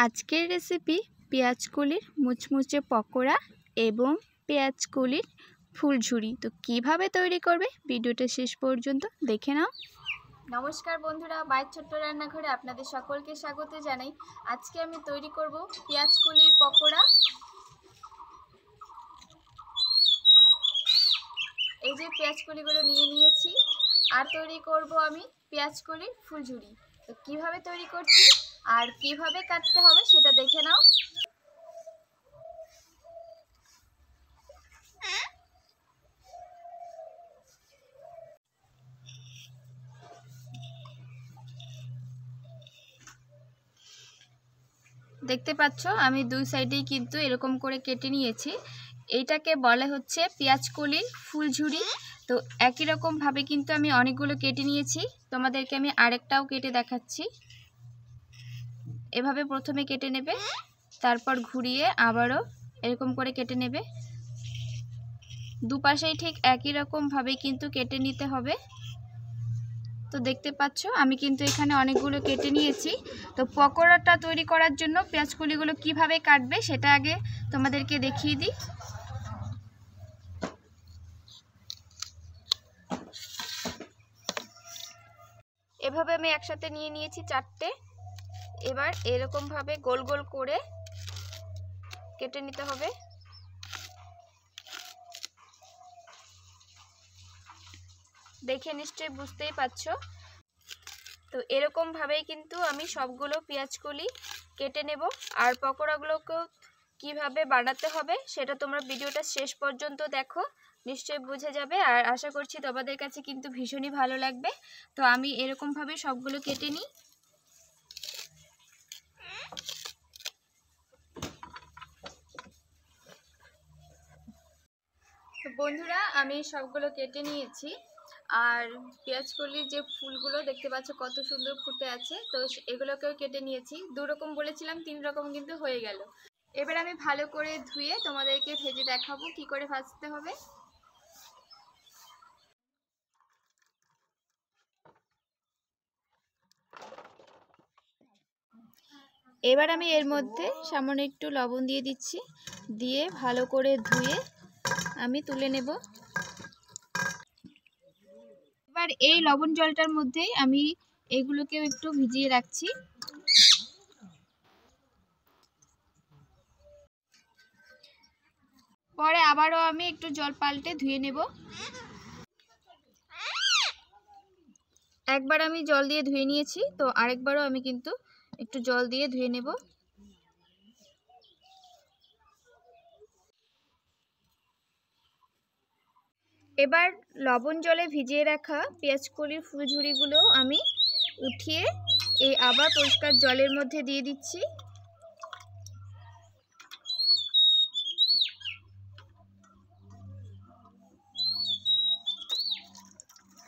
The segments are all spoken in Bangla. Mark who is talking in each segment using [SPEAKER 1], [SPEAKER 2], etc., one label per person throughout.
[SPEAKER 1] আজকের রেসিপি পেঁয়াজকলির মুচমুচে পকোড়া এবং পেঁয়াজকলির ফুলঝুরি। তো কিভাবে তৈরি করবে ভিডিওটা শেষ পর্যন্ত দেখে নাও। নমস্কার বন্ধুরা, মায়ের ছোট্ট রান্নাঘরে আপনাদের সকলকে স্বাগত জানাই। আজকে আমি তৈরি করব পেঁয়াজকলির পকোড়া। এই যে পেঁয়াজকলিগুলো নিয়ে নিয়েছি, আর তৈরি করব আমি পেঁয়াজকলির ফুলঝুরি। তো কিভাবে তৈরি করছি আর কিভাবে কাটতে হবে সেটা দেখে নাও। দেখতে পাচ্ছ আমি দুই সাইডেই কিন্তু এরকম করে কেটে নিয়েছি। এইটাকে বলে হচ্ছে পেঁয়াজকলির ফুলঝুরি। তো একই রকম ভাবে কিন্তু আমি অনেকগুলো কেটে নিয়েছি, তোমাদেরকে আমি আরেকটাও কেটে দেখাচ্ছি। এভাবে প্রথমে কেটে নেবে, তারপর ঘুরিয়ে আবারও এরকম করে কেটে নেবে। দুপাশেই ঠিক একই রকম ভাবে কিন্তু কেটে নিতে হবে। তো দেখতে পাচ্ছ আমি কিন্তু এখানে অনেকগুলো কেটে নিয়েছি। তো পকোড়াটা তৈরি করার জন্য পেঁয়াজকলিগুলো কিভাবে কাটবে সেটা আগে তোমাদেরকে দেখিয়ে দিই। এভাবে আমি একসাথে নিয়ে নিয়েছি চারটে। এবার এরকম ভাবে গোল গোল করে কেটে নিতে হবে। দেখে নিশ্চয়ই বুঝতেই পারছো। তো এরকম ভাবেই কিন্তু আমি সবগুলো পেঁয়াজকলি কেটে নেব। আর পকোড়াগুলোকেও কিভাবে বানাতে হবে সেটা তোমরা ভিডিওটা শেষ পর্যন্ত দেখো, নিশ্চয়ই বুঝে যাবে। আর আশা করছি তোমাদের কাছে কিন্তু ভীষণই ভালো লাগবে। তো আমি এরকম ভাবে সবগুলো কেটে নিই। তো বন্ধুরা আমি সবগুলো কেটে নিয়েছি। আর পেঁয়াজকলির যে ফুলগুলো দেখতে পাচ্ছ কত সুন্দর ফুটে আছে, তো এগুলোকেও কেটে নিয়েছি। দু রকম বলেছিলাম, 3 রকম কিন্তু হয়ে গেল। এবার আমি ভালো করে ধুয়ে তোমাদেরকে ভেজে দেখাবো কি করে ভাজতে হবে। এবার আমি এর মধ্যে সামান্য একটু লবণ দিয়ে দিচ্ছি, দিয়ে ভালো করে ধুয়ে আমি তুলে নেব। এবার এই লবণ জলটার মধ্যেই আমি এগুলোকেও একটু ভিজিয়ে রাখছি। পরে আবারও আমি একটু জল পাল্টে ধুয়ে নেব। একবার আমি জল দিয়ে ধুয়ে নিয়েছি, তো আরেকবারও আমি কিন্তু একটু জল দিয়ে ধুয়ে নেব। এবার লবণ জলে ভিজিয়ে রাখা পেঁয়াজকলির ফুলঝুরিগুলো আমি উঠিয়ে এই আবার পরিষ্কার জলের মধ্যে দিয়ে দিচ্ছি।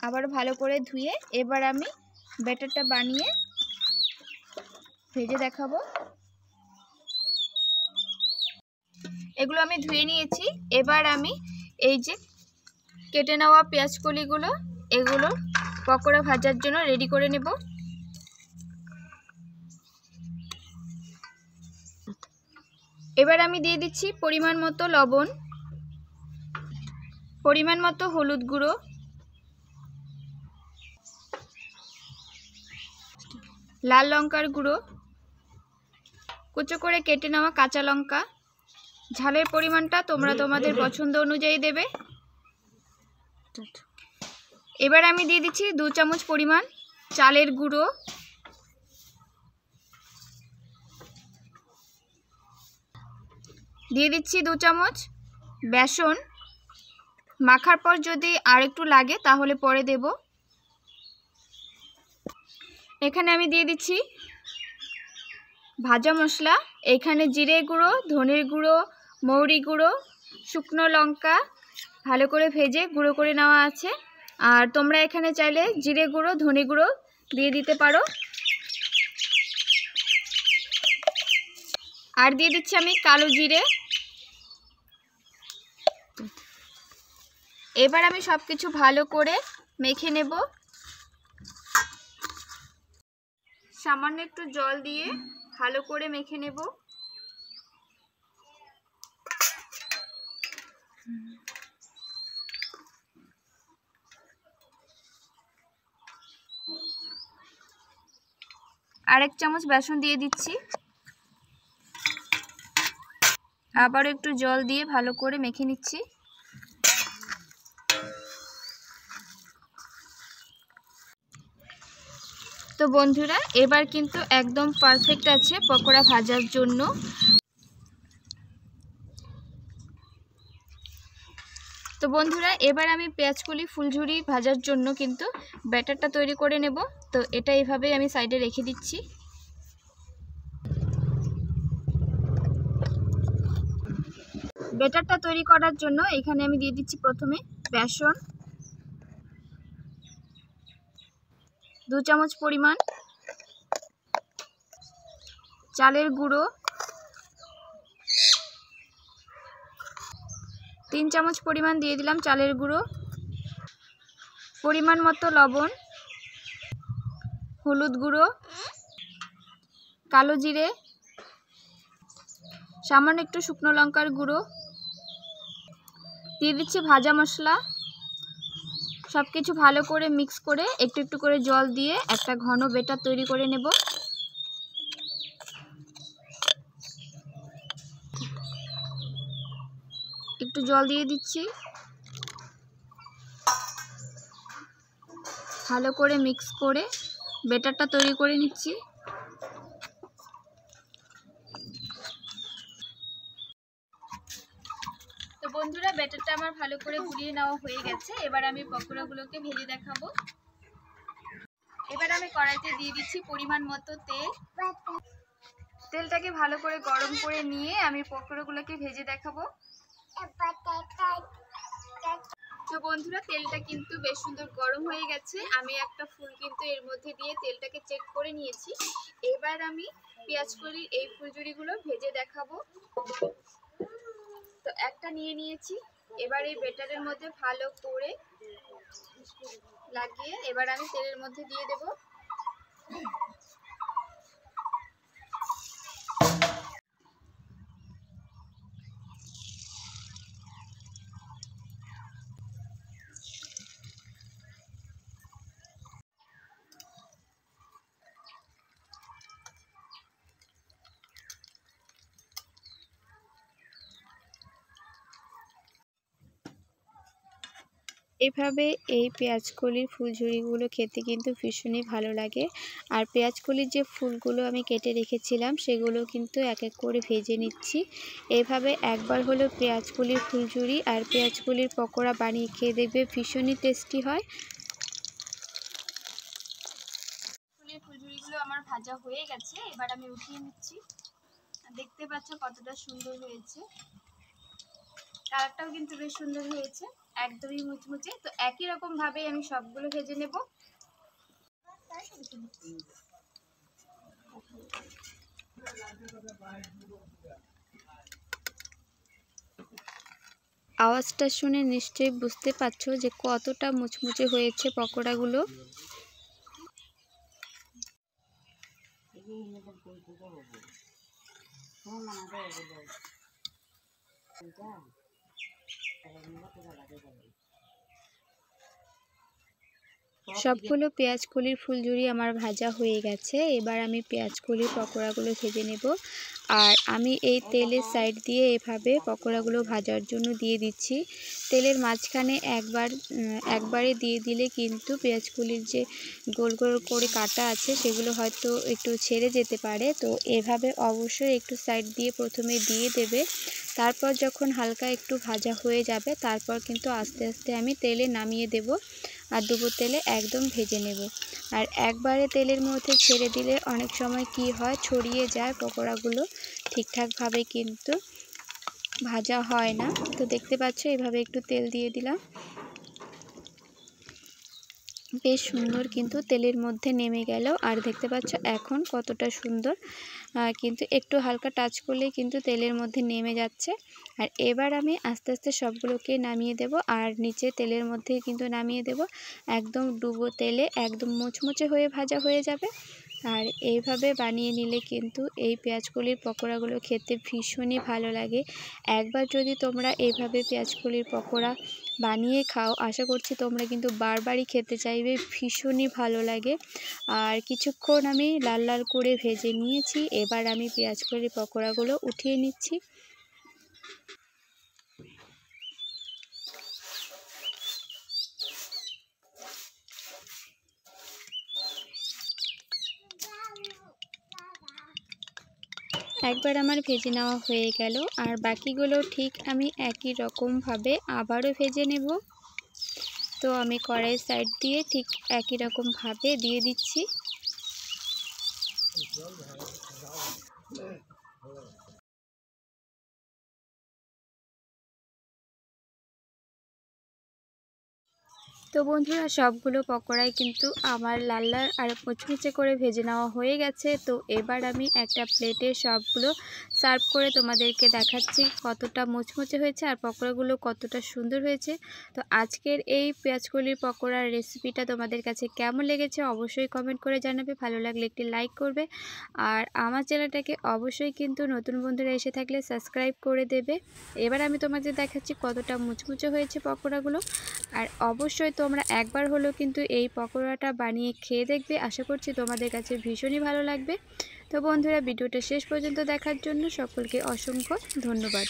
[SPEAKER 1] আবার ভালো করে ধুয়ে এবার আমি ব্যাটারটা বানিয়ে ভেজে দেখাবো। এগুলো আমি ধুয়ে নিয়েছি। এবার আমি এই যে কেটে নেওয়া পেঁয়াজকলিগুলো এগুলো পকোড়া ভাজার জন্য রেডি করে নেব। এবার আমি দিয়ে দিচ্ছি পরিমাণ মতো লবণ, পরিমাণ মতো হলুদ গুঁড়ো, লাল লঙ্কার গুঁড়ো, কুচো করে কেটে নেওয়া কাঁচা লঙ্কা। ঝালের পরিমাণটা তোমরা তোমাদের পছন্দ অনুযায়ী দেবে। এবার আমি দিয়ে দিচ্ছি 2 চামচ পরিমাণ চালের গুঁড়ো, দিয়ে দিচ্ছি 2 চামচ বেসন। মাখার পর যদি আর একটু লাগে তাহলে পরে দেব। এখানে আমি দিয়ে দিচ্ছি ভাজা মশলা। এখানে জিরে গুঁড়ো, ধনের গুঁড়ো, মৌরি গুঁড়ো, শুকনো লঙ্কা ভালো করে ভেজে গুঁড়ো করে নেওয়া আছে। আর তোমরা এখানে চাইলে জিরে গুঁড়ো, ধনে গুঁড়ো দিয়ে দিতে পারো। আর দিয়ে দিচ্ছি আমি কালো জিরে। এবার আমি সবকিছু ভালো করে মেখে নেব। সামান্য একটু জল দিয়ে ভালো করে মেখে নেব। আরেক চামচ বেসন দিয়ে দিচ্ছি, আবার একটু জল দিয়ে ভালো করে মেখে নিচ্ছি। তো বন্ধুরা এবার কিন্তু একদম পারফেক্ট আছে পকোড়া ভাজার জন্য। তো বন্ধুরা এবার আমি পেঁয়াজকলি ফুলঝুরি ভাজার জন্য কিন্তু ব্যাটারটা তৈরি করে নেব। তো এটা এইভাবেই আমি সাইডে রেখে দিচ্ছি। ব্যাটারটা তৈরি করার জন্য এখানে আমি দিয়ে দিচ্ছি প্রথমে বেসন 2 চামচ পরিমাণ, চালের গুঁড়ো 3 চামচ পরিমাণ দিয়ে দিলাম চালের গুঁড়ো, পরিমাণ মতো লবণ, হলুদ গুঁড়ো, কালো জিরে, সামান্য একটু শুকনো লঙ্কার গুঁড়ো দিয়ে দিচ্ছি, ভাজা মশলা। সব কিছু ভালো করে মিক্স করে একটু একটু করে জল দিয়ে একটা ঘন ব্যাটার তৈরি করে নেব। একটু জল দিয়ে দিচ্ছি, ভালো করে মিক্স করে ব্যাটারটা তৈরি করে নিচ্ছি। তো বন্ধুরা ব্যাটারটা আমার ভালো করে গুলিয়ে নেওয়া হয়ে গেছে। এবার আমি পকোড়াগুলোকে ভেজে দেখাবো। এবার আমি কড়াইতে দিয়ে দিচ্ছি পরিমাণ মতো তেল। তেলটাকে ভালো করে গরম করে নিয়ে আমি পকোড়াগুলোকে ভেজে দেখাবো। তো বন্ধুরা তেলটা কিন্তু বেশ সুন্দর গরম হয়ে গেছে। আমি একটা ফুল কিন্তু এর মধ্যে দিয়ে তেলটাকে চেক করে নিয়েছি। এবার আমি পেঁয়াজকলির এই ফুলঝুরিগুলো ভেজে দেখাবো। তো একটা নিয়ে নিয়েছি। এবার এই ব্যাটারের মধ্যে ভালো করে লাগিয়ে এবার আমি তেলের মধ্যে দিয়ে দেব। এভাবে এই পেঁয়াজকলির ফুলঝুরিগুলো খেতে কিন্তু ভীষণই ভালো লাগে। আর পেঁয়াজকলির যে ফুলগুলো আমি কেটে রেখেছিলাম সেগুলো কিন্তু এক এক করে ভেজে নিচ্ছি। এভাবে একবার হলো পেঁয়াজকলির ফুলঝুরি আর পেঁয়াজকলির পকোড়া বানিয়ে খেয়ে দেখবে, ভীষণই টেস্টি হয়। ফুলঝুরিগুলো আমার ভাজা হয়ে গেছে, এবার আমি উঠিয়ে নিচ্ছি। দেখতে পাচ্ছ কতটা সুন্দর হয়েছে, কালারটাও কিন্তু বেশ সুন্দর হয়েছে, একদমই মুচমুচে। তো একই রকম ভাবে আমি সবগুলো ভেজে নেব। আওয়াজটা শুনে নিশ্চয়ই বুঝতে পারছো যে কতটা মুচমুচে হয়েছে পকোড়াগুলো। সবগুলো পেঁয়াজকলির ফুলঝুরি আমার ভাজা হয়ে গেছে। এবার আমি পেঁয়াজকলির পকোড়াগুলো ভেজে নেব। আর আমি এই তেলের সাইড দিয়ে এভাবে পকোড়াগুলো ভাজার জন্য দিয়ে দিচ্ছি। তেলের মাঝখানে একবারে দিয়ে দিলে কিন্তু পেঁয়াজকলির যে গোল গোল করে কাটা আছে সেগুলো হয়তো একটু ছেড়ে যেতে পারে। তো এভাবে অবশ্যই একটু সাইড দিয়ে প্রথমে দিয়ে দেবে। তারপর যখন হালকা একটু ভাজা হয়ে যাবে তারপর কিন্তু আস্তে আস্তে আমি তেলে নামিয়ে দেব আর ডুবো তেলে একদম ভেজে নেব। আর একবারে তেলের মধ্যে ছেড়ে দিলে অনেক সময় কি হয়, ছড়িয়ে যায়, পকোড়াগুলো ঠিকঠাকভাবে কিন্তু ভাজা হয় না। তো দেখতে পাচ্ছ এভাবে একটু তেল দিয়ে দিলাম, বেশ সুন্দর কিন্তু তেলের মধ্যে নেমে গেল। আর দেখতে পাচ্ছ এখন কতটা সুন্দর, কিন্তু একটু হালকা টাচ করলেই কিন্তু তেলের মধ্যে নেমে যাচ্ছে। আর এবার আমি আস্তে আস্তে সবগুলোকে নামিয়ে দেব আর নিচে তেলের মধ্যে কিন্তু নামিয়ে দেব। একদম ডুবো তেলে একদম মুচমুচে হয়ে ভাজা হয়ে যাবে। আর এইভাবে বানিয়ে নিলে কিন্তু এই পেঁয়াজকলির পকোড়াগুলো খেতে ভীষণই ভালো লাগে। একবার যদি তোমরা এইভাবে পেঁয়াজকলির পকোড়া বানিয়ে খাও, আশা করছি তোমরা কিন্তু বারবারই খেতে চাইবে, ভীষণই ভালো লাগে। আর কিছুক্ষণ আমি লাল লাল করে ভেজে নিয়েছি, এবার আমি পেঁয়াজকলির পকোড়াগুলো উঠিয়ে নিচ্ছি। একবার আমার ভেজে নেওয়া হয়ে গেল, আর বাকিগুলো ঠিক আমি একই রকমভাবে আবারও ভেজে নেব। তো আমি কড়াইয়ের সাইড দিয়ে ঠিক একই রকমভাবে দিয়ে দিচ্ছি। তো বন্ধুরা, সবগুলো পকোড়াই কিন্তু আমার লাল লাল আর মুচমুচে করে ভেজে নেওয়া হয়ে গেছে। তো এবার আমি একটা প্লেটে সবগুলো সার্ভ করে তোমাদেরকে দেখাচ্ছি কতটা মুচমুচে হয়েছে আর পকোড়াগুলো কতটা সুন্দর হয়েছে। তো আজকের এই পেঁয়াজকলির পকোড়ার রেসিপিটা তোমাদের কাছে কেমন লেগেছে অবশ্যই কমেন্ট করে জানাবে। ভালো লাগলে একটি লাইক করবে, আর আমার চ্যানেলটাকে অবশ্যই কিন্তু নতুন বন্ধুরা এসে থাকলে সাবস্ক্রাইব করে দেবে। এবার আমি তোমাদের দেখাচ্ছি কতটা মুচমুচে হয়েছে পকোড়াগুলো। আর অবশ্যই তোমরা একবার হলেও কিন্তু এই পকোড়াটা বানিয়ে খেয়ে দেখবে, আশা করছি তোমাদের কাছে ভীষণই ভালো লাগবে। তো বন্ধুরা, ভিডিওটা শেষ পর্যন্ত দেখার জন্য সকলকে অসংখ্য ধন্যবাদ।